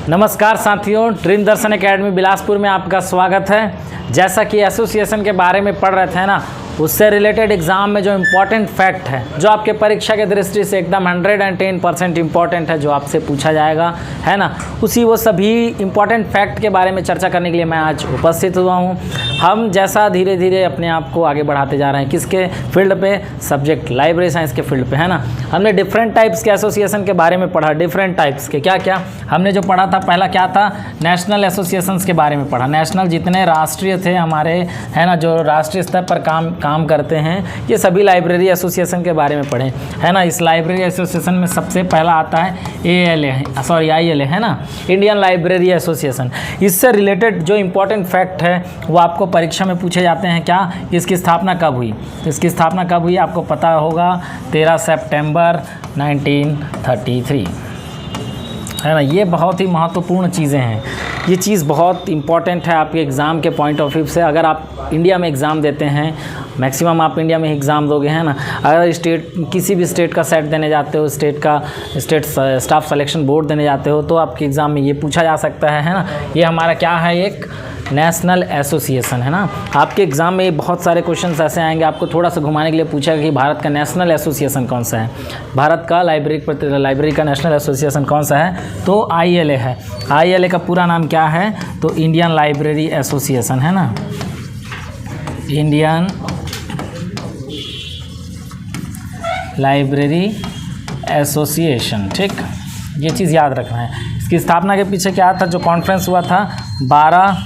नमस्कार साथियों, ड्रीम दर्शन एकेडमी बिलासपुर में आपका स्वागत है। जैसा कि एसोसिएशन के बारे में पढ़ रहे थे ना, उससे रिलेटेड एग्ज़ाम में जो इम्पोर्टेंट फैक्ट है, जो आपके परीक्षा के दृष्टि से एकदम 110% इम्पॉर्टेंट है, जो आपसे पूछा जाएगा, है ना, उसी वो सभी इम्पॉर्टेंट फैक्ट के बारे में चर्चा करने के लिए मैं आज उपस्थित हुआ हूँ। हम जैसा धीरे धीरे अपने आप को आगे बढ़ाते जा रहे हैं, किसके फील्ड पे, सब्जेक्ट लाइब्रेरी साइंस के फील्ड पे, है ना। हमने डिफरेंट टाइप्स के एसोसिएशन के बारे में पढ़ा, डिफरेंट टाइप्स के क्या क्या हमने जो पढ़ा था, पहला क्या था, नेशनल एसोसिएशंस के बारे में पढ़ा। नेशनल जितने राष्ट्रीय थे हमारे, है ना, जो राष्ट्रीय स्तर पर काम करते हैं, ये सभी लाइब्रेरी एसोसिएशन के बारे में पढ़े, है ना। इस लाइब्रेरी एसोसिएशन में सबसे पहला आता है ILA, है ना, इंडियन लाइब्रेरी एसोसिएशन। इससे रिलेटेड जो इम्पोर्टेंट फैक्ट है वो आपको परीक्षा में पूछे जाते हैं। क्या, इसकी स्थापना कब हुई? तो इसकी स्थापना कब हुई आपको पता होगा, 13 सितंबर 1933, है ना। ये बहुत ही महत्वपूर्ण चीज़ें हैं, ये चीज़ बहुत इंपॉर्टेंट है आपके एग्ज़ाम के पॉइंट ऑफ व्यू से। अगर आप इंडिया में एग्ज़ाम देते हैं, मैक्सिमम आप इंडिया में एग्ज़ाम दोगे, है ना। अगर किसी भी स्टेट का सेट देने जाते हो, स्टेट स्टाफ सिलेक्शन बोर्ड देने जाते हो, तो आपके एग्ज़ाम में ये पूछा जा सकता है ना। ये हमारा क्या है, एक नेशनल एसोसिएशन, है ना। आपके एग्ज़ाम में बहुत सारे क्वेश्चंस ऐसे आएंगे, आपको थोड़ा सा घुमाने के लिए पूछेगा कि भारत का नेशनल एसोसिएशन कौन सा है, भारत का लाइब्रेरी का नेशनल एसोसिएशन कौन सा है, तो ILA है। ILA का पूरा नाम क्या है, तो इंडियन लाइब्रेरी एसोसिएशन, है ना, इंडियन लाइब्रेरी एसोसिएशन। ठीक, ये चीज़ याद रखना है। इसकी स्थापना के पीछे क्या था, जो कॉन्फ्रेंस हुआ था 12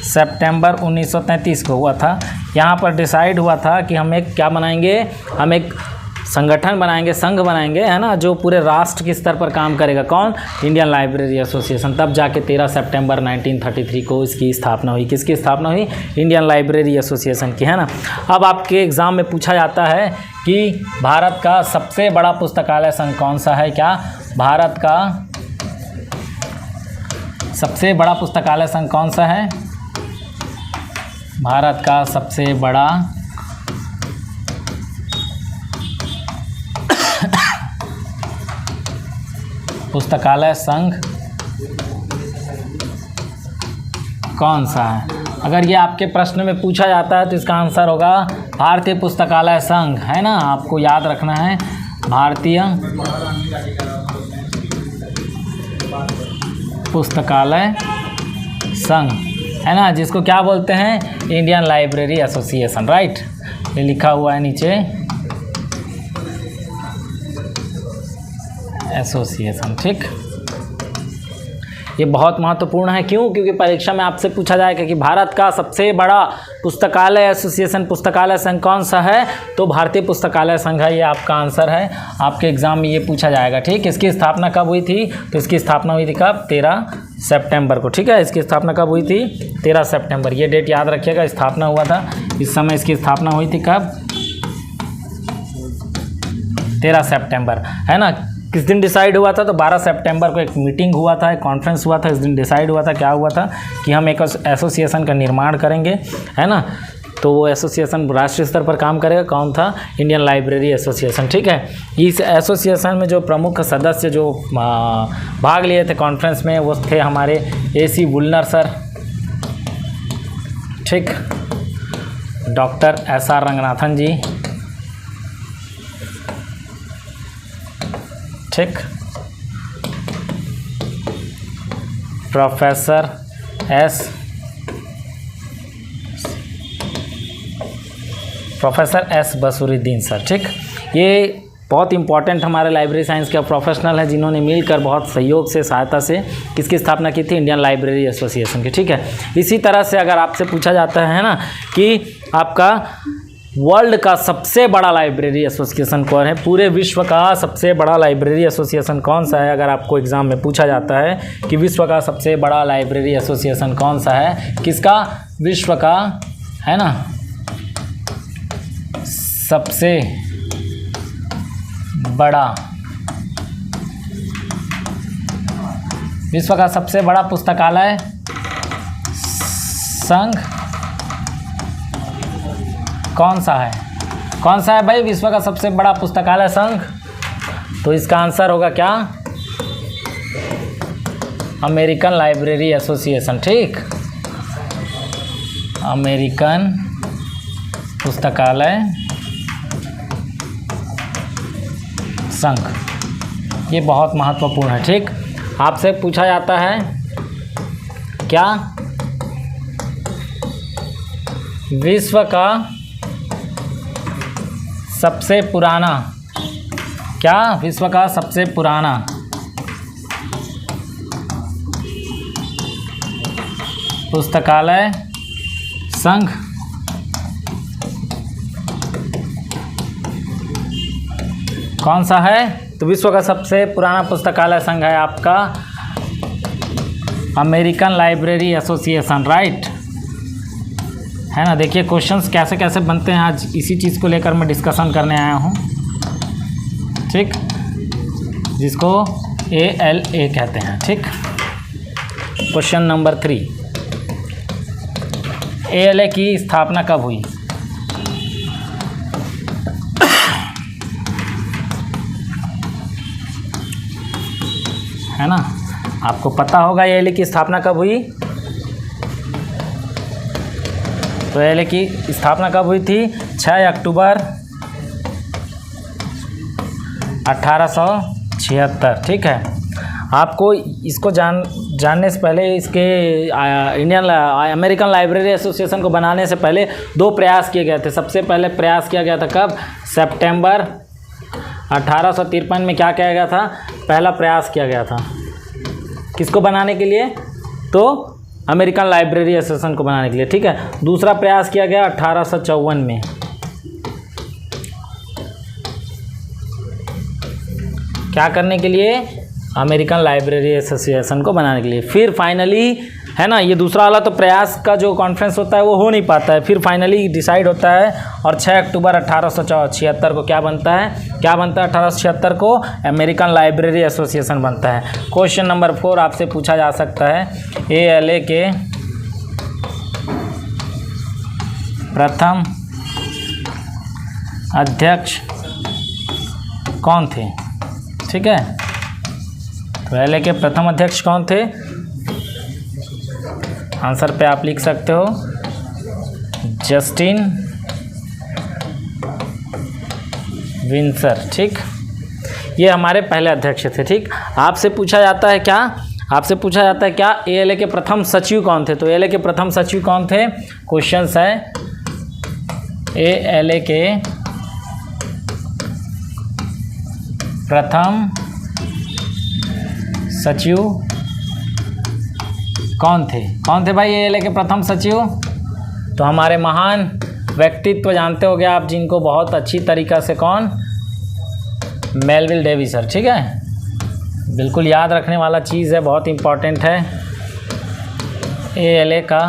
सितंबर 1933 को हुआ था। यहाँ पर डिसाइड हुआ था कि हम एक क्या बनाएंगे, हम एक संगठन बनाएंगे, संघ बनाएंगे, है ना, जो पूरे राष्ट्र के स्तर पर काम करेगा। कौन? Indian library association. तब जाके 13 सितंबर 1933 को इसकी स्थापना हुई। किसकी स्थापना हुई? इंडियन लाइब्रेरी एसोसिएशन की, है ना। अब आपके एग्ज़ाम में पूछा जाता है कि भारत का सबसे बड़ा पुस्तकालय संघ कौन सा है। क्या, भारत का सबसे बड़ा पुस्तकालय संघ कौन सा है? भारत का सबसे बड़ा पुस्तकालय संघ कौन सा है? अगर ये आपके प्रश्न में पूछा जाता है तो इसका आंसर होगा भारतीय पुस्तकालय संघ, है ना। आपको याद रखना है, भारतीय पुस्तकालय संघ, है ना, जिसको क्या बोलते हैं, इंडियन लाइब्रेरी एसोसिएशन, राइट। ये लिखा हुआ है नीचे, एसोसिएशन। ठीक, ये बहुत महत्वपूर्ण है। क्यों? क्योंकि परीक्षा में आपसे पूछा जाएगा कि भारत का सबसे बड़ा पुस्तकालय एसोसिएशन, पुस्तकालय संघ कौन सा है, तो भारतीय पुस्तकालय संघ है। ये आपका आंसर है, आपके एग्ज़ाम में ये पूछा जाएगा। ठीक, इसकी स्थापना कब हुई थी, तो इसकी स्थापना हुई थी कब, 13 सितंबर को। ठीक है, इसकी स्थापना कब हुई थी, 13 सितंबर। ये डेट याद रखिएगा, स्थापना हुआ था इस समय। इसकी स्थापना हुई थी कब, 13 सितंबर, है ना। किस दिन डिसाइड हुआ था, तो 12 सितंबर को एक मीटिंग हुआ था, एक कॉन्फ्रेंस हुआ था। इस दिन डिसाइड हुआ था, क्या हुआ था, कि हम एक एसोसिएशन का निर्माण करेंगे, है ना। तो वो एसोसिएशन राष्ट्रीय स्तर पर काम करेगा। कौन था? Indian library association. ठीक है, इस एसोसिएशन में जो प्रमुख सदस्य जो भाग लिए थे कॉन्फ्रेंस में, वो थे हमारे AC वुलनर सर, ठीक, डॉक्टर SR रंगनाथन जी, ठीक, प्रोफेसर S बसरुद्दीन सर। ठीक, ये बहुत इंपॉर्टेंट हमारे लाइब्रेरी साइंस के प्रोफेशनल है, जिन्होंने मिलकर बहुत सहयोग से, सहायता से किसकी स्थापना की थी, इंडियन लाइब्रेरी एसोसिएशन की। ठीक है, इसी तरह से अगर आपसे पूछा जाता है ना कि आपका वर्ल्ड का सबसे बड़ा लाइब्रेरी एसोसिएशन कौन है, पूरे विश्व का सबसे बड़ा लाइब्रेरी एसोसिएशन कौन सा है, अगर आपको एग्ज़ाम में पूछा जाता है कि विश्व का सबसे बड़ा लाइब्रेरी एसोसिएशन कौन सा है, किसका, विश्व का, है ना, सबसे बड़ा, विश्व का सबसे बड़ा पुस्तकालय संघ कौन सा है? कौन सा है भाई विश्व का सबसे बड़ा पुस्तकालय संघ? तो इसका आंसर होगा क्या? अमेरिकन लाइब्रेरी एसोसिएशन, ठीक, अमेरिकन पुस्तकालय संघ, ये बहुत महत्वपूर्ण है, ठीक। आपसे पूछा जाता है क्या विश्व का सबसे पुराना, क्या विश्व का सबसे पुराना पुस्तकालय संघ कौन सा है? तो विश्व का सबसे पुराना पुस्तकालय संघ है आपका अमेरिकन लाइब्रेरी एसोसिएशन, राइट, है ना। देखिए क्वेश्चंस कैसे कैसे बनते हैं, आज इसी चीज़ को लेकर मैं डिस्कशन करने आया हूँ, ठीक, जिसको ALA कहते हैं, ठीक। क्वेश्चन नंबर 3, ALA की स्थापना कब हुई? है ना, आपको पता होगा ALA की स्थापना कब हुई। तो ALA की स्थापना कब हुई थी? 6 अक्टूबर 1876, ठीक है। आपको इसको जानने से पहले, इसके अमेरिकन लाइब्रेरी एसोसिएशन को बनाने से पहले 2 प्रयास किए गए थे। सबसे पहले प्रयास किया गया था कब? सितंबर 1853 में क्या किया गया था? पहला प्रयास किया गया था, किसको बनाने के लिए? तो अमेरिकन लाइब्रेरी एसोसिएशन को बनाने के लिए, ठीक है। दूसरा प्रयास किया गया 1854 में, क्या करने के लिए? अमेरिकन लाइब्रेरी एसोसिएशन को बनाने के लिए। फिर फाइनली, है ना, ये दूसरा वाला तो प्रयास का जो कॉन्फ्रेंस होता है वो हो नहीं पाता है, फिर फाइनली डिसाइड होता है और 6 अक्टूबर 1876 को क्या बनता है? 1876 को अमेरिकन लाइब्रेरी एसोसिएशन बनता है। क्वेश्चन नंबर 4 आपसे पूछा जा सकता है, ALA के प्रथम अध्यक्ष कौन थे? ठीक है, तो ALA के प्रथम अध्यक्ष कौन थे? आंसर पे आप लिख सकते हो जस्टिन विंसर, ठीक। ये हमारे पहले अध्यक्ष थे, ठीक। आपसे पूछा जाता है क्या? आपसे पूछा जाता है क्या ALA के प्रथम सचिव कौन थे? तो ALA के प्रथम सचिव कौन थे? क्वेश्चंस है ALA के प्रथम सचिव कौन थे? कौन थे भाई ALA के प्रथम सचिव? तो हमारे महान व्यक्तित्व जानते होंगे आप, जिनको बहुत अच्छी तरीक़ा से, कौन? मेलविल डेविस सर, ठीक है। बिल्कुल याद रखने वाला चीज़ है, बहुत इम्पॉर्टेंट है। ALA का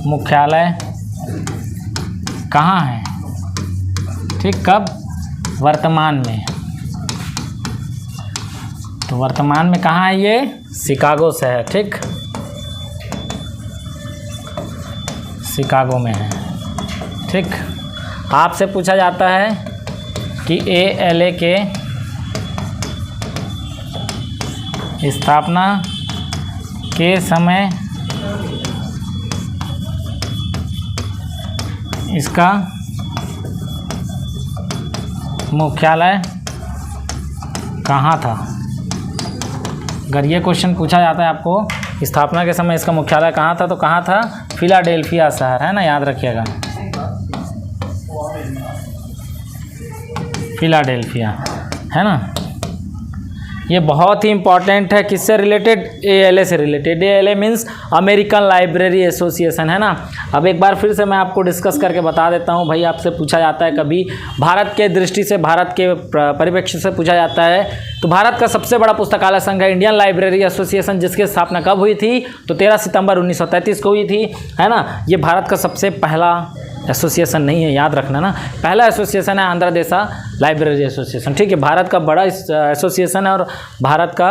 मुख्यालय कहाँ है? ठीक, कब? वर्तमान में। तो वर्तमान में कहाँ है ये? शिकागो से है, ठीक, शिकागो में है, ठीक। आपसे पूछा जाता है कि ALA के स्थापना के समय इसका मुख्यालय कहाँ था? अगर ये क्वेश्चन पूछा जाता है आपको, स्थापना के समय इसका मुख्यालय कहाँ था, तो कहाँ था? फिलाडेल्फिया शहर, है ना, याद रखिएगा, फिलाडेल्फिया, है ना। ये बहुत ही इंपॉर्टेंट है, किससे रिलेटेड? ALA से related. ALA means American library association, है ना। अब एक बार फिर से मैं आपको डिस्कस करके बता देता हूँ भाई। आपसे पूछा जाता है कभी भारत के दृष्टि से, भारत के परिप्रेक्ष्य से पूछा जाता है, तो भारत का सबसे बड़ा पुस्तकालय संघ है इंडियन लाइब्रेरी एसोसिएशन, जिसकी स्थापना कब हुई थी? तो 13 सितंबर 1933 को हुई थी, है ना। ये भारत का सबसे पहला एसोसिएशन नहीं है, याद रखना ना। पहला एसोसिएशन है आंध्र देशा लाइब्रेरी एसोसिएशन, ठीक है। भारत का बड़ा एसोसिएशन है और भारत का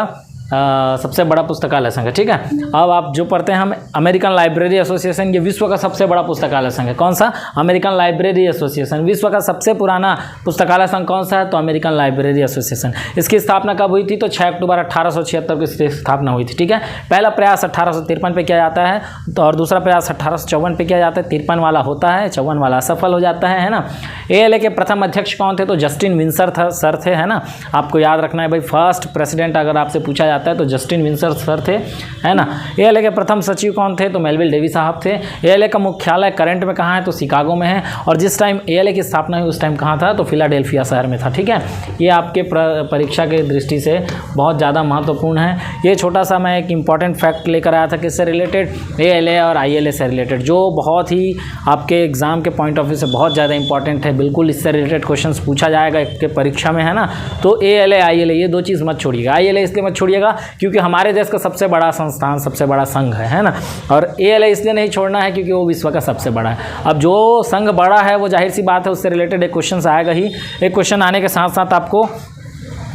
सबसे बड़ा पुस्तकालय संघ है, ठीक है। अब आप जो पढ़ते हैं हम अमेरिकन लाइब्रेरी एसोसिएशन, ये विश्व का सबसे बड़ा पुस्तकालय संघ है। कौन सा? American library association. विश्व का सबसे पुराना पुस्तकालय संघ कौन सा है? तो अमेरिकन लाइब्रेरी एसोसिएशन। इसकी स्थापना कब हुई थी? तो 6 अक्टूबर 1876 को इसकी स्थापना हुई थी, ठीक है। पहला प्रयास 1853 पे किया जाता है, तो और दूसरा प्रयास 1854 पे किया जाता है। 53 वाला होता है, 54 वाला असफल हो जाता है ना। ALA के प्रथम अध्यक्ष कौन थे? तो जस्टिन विंसर सर थे, है ना। आपको याद रखना है भाई, फर्स्ट प्रेसिडेंट अगर आपसे पूछा जाता है तो जस्टिन विंसर सर थे, है ना। ALA के प्रथम सचिव कौन थे? तो मेलविल डेवी साहब थे। ALA का मुख्यालय करंट में कहाँ है? तो शिकागो में है। और जिस टाइम ALA की स्थापना हुई उस टाइम कहाँ था? तो फिलाडेल्फिया शहर में था, ठीक है। ये आपके परीक्षा के दृष्टि से बहुत ज़्यादा महत्वपूर्ण है। ये छोटा सा मैं एक इम्पॉर्टेंट फैक्ट लेकर आया था, किससे रिलेटेड? ALA और ILA से रिलेटेड, जो बहुत ही आपके एग्जाम के पॉइंट ऑफ व्यू से बहुत ज़्यादा इंपॉर्टेंट है। बिल्कुल इससे रिलेटेड क्वेश्चंस पूछा जाएगा आपके परीक्षा में, है ना। तो ALA ILA ये दो चीज़ मत छोड़िएगा। ILA इसलिए मत छोड़िएगा क्योंकि हमारे देश का सबसे बड़ा संस्थान, सबसे बड़ा संघ है ना। और ALA इसलिए नहीं छोड़ना है क्योंकि वो विश्व का सबसे बड़ा है। अब जो संघ बड़ा है वो जाहिर सी बात है उससे रिलेटेड एक क्वेश्चन आएगा ही। एक क्वेश्चन आने के साथ साथ आपको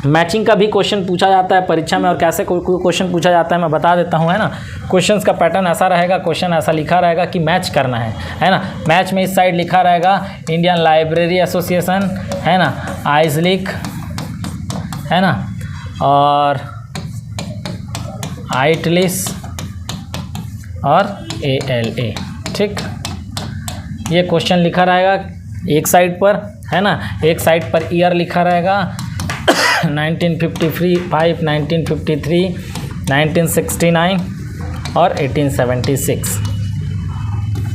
मैचिंग का भी क्वेश्चन पूछा जाता है परीक्षा में। और कैसे क्वेश्चन पूछा जाता है मैं बता देता हूँ, है ना। क्वेश्चंस का पैटर्न ऐसा रहेगा, क्वेश्चन ऐसा लिखा रहेगा कि मैच करना है ना। मैच में इस साइड लिखा रहेगा इंडियन लाइब्रेरी एसोसिएशन, है ना, आइजलिक, है ना, और आइटलिस और ALA, ठीक। ये क्वेश्चन लिखा रहेगा एक साइड पर, है ना। एक साइड पर ईयर लिखा रहेगा 1955, 1953, 1969 और 1876,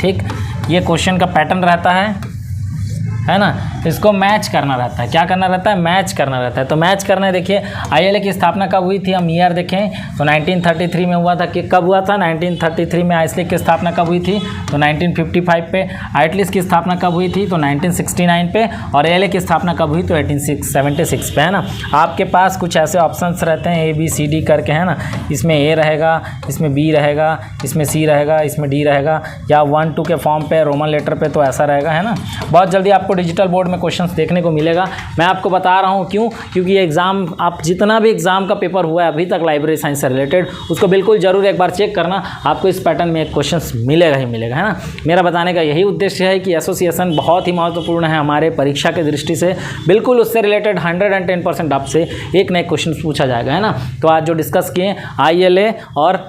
ठीक। ये क्वेश्चन का पैटर्न रहता है ना। इसको मैच करना रहता है। क्या करना रहता है? मैच करना रहता है। तो मैच करना है, देखिए ILA की स्थापना कब हुई थी? हम ईयर देखें तो 1933 में हुआ था। कि कब हुआ था? 1933 में। आइसलिक की स्थापना कब हुई थी? तो 1955 पे। आइटलिस की स्थापना कब हुई थी? तो 1969 पे। और ALA की स्थापना कब हुई? तो 1876 पे, है ना। आपके पास कुछ ऐसे ऑप्शंस रहते हैं ABCD करके, है ना। इसमें A रहेगा, इसमें B रहेगा, इसमें C रहेगा, इसमें D रहेगा, या 1-2 के फॉर्म पे रोमन लेटर पे तो ऐसा रहेगा, है ना। बहुत जल्दी आपको डिजिटल बोर्ड में क्वेश्चंस देखने को मिलेगा। मैं आपको बता रहा हूँ क्यों, क्योंकि ये एग्जाम, आप जितना भी एग्जाम का पेपर हुआ है अभी तक लाइब्रेरी साइंस से रिलेटेड, उसको बिल्कुल जरूर एक बार चेक करना। आपको इस पैटर्न में एक क्वेश्चंस मिलेगा ही मिलेगा, है ना। मेरा बताने का यही उद्देश्य है कि एसोसिएशन बहुत ही महत्वपूर्ण है हमारे परीक्षा के दृष्टि से। बिल्कुल उससे रिलेटेड 110% आपसे एक नए क्वेश्चन पूछा जाएगा, है ना। तो आज जो डिस्कस किए ILA और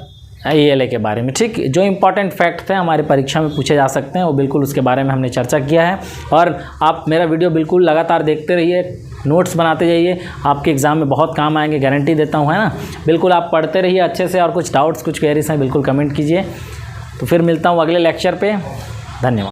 ALA के बारे में, ठीक। जो इंपॉर्टेंट फैक्ट थे हमारी परीक्षा में पूछे जा सकते हैं वो बिल्कुल उसके बारे में हमने चर्चा किया है। और आप मेरा वीडियो बिल्कुल लगातार देखते रहिए, नोट्स बनाते जाइए, आपके एग्ज़ाम में बहुत काम आएंगे, गारंटी देता हूँ, है ना। बिल्कुल आप पढ़ते रहिए अच्छे से, और कुछ डाउट्स, कुछ क्वेरीज हैं बिल्कुल कमेंट कीजिए। तो फिर मिलता हूँ अगले लेक्चर पे। धन्यवाद।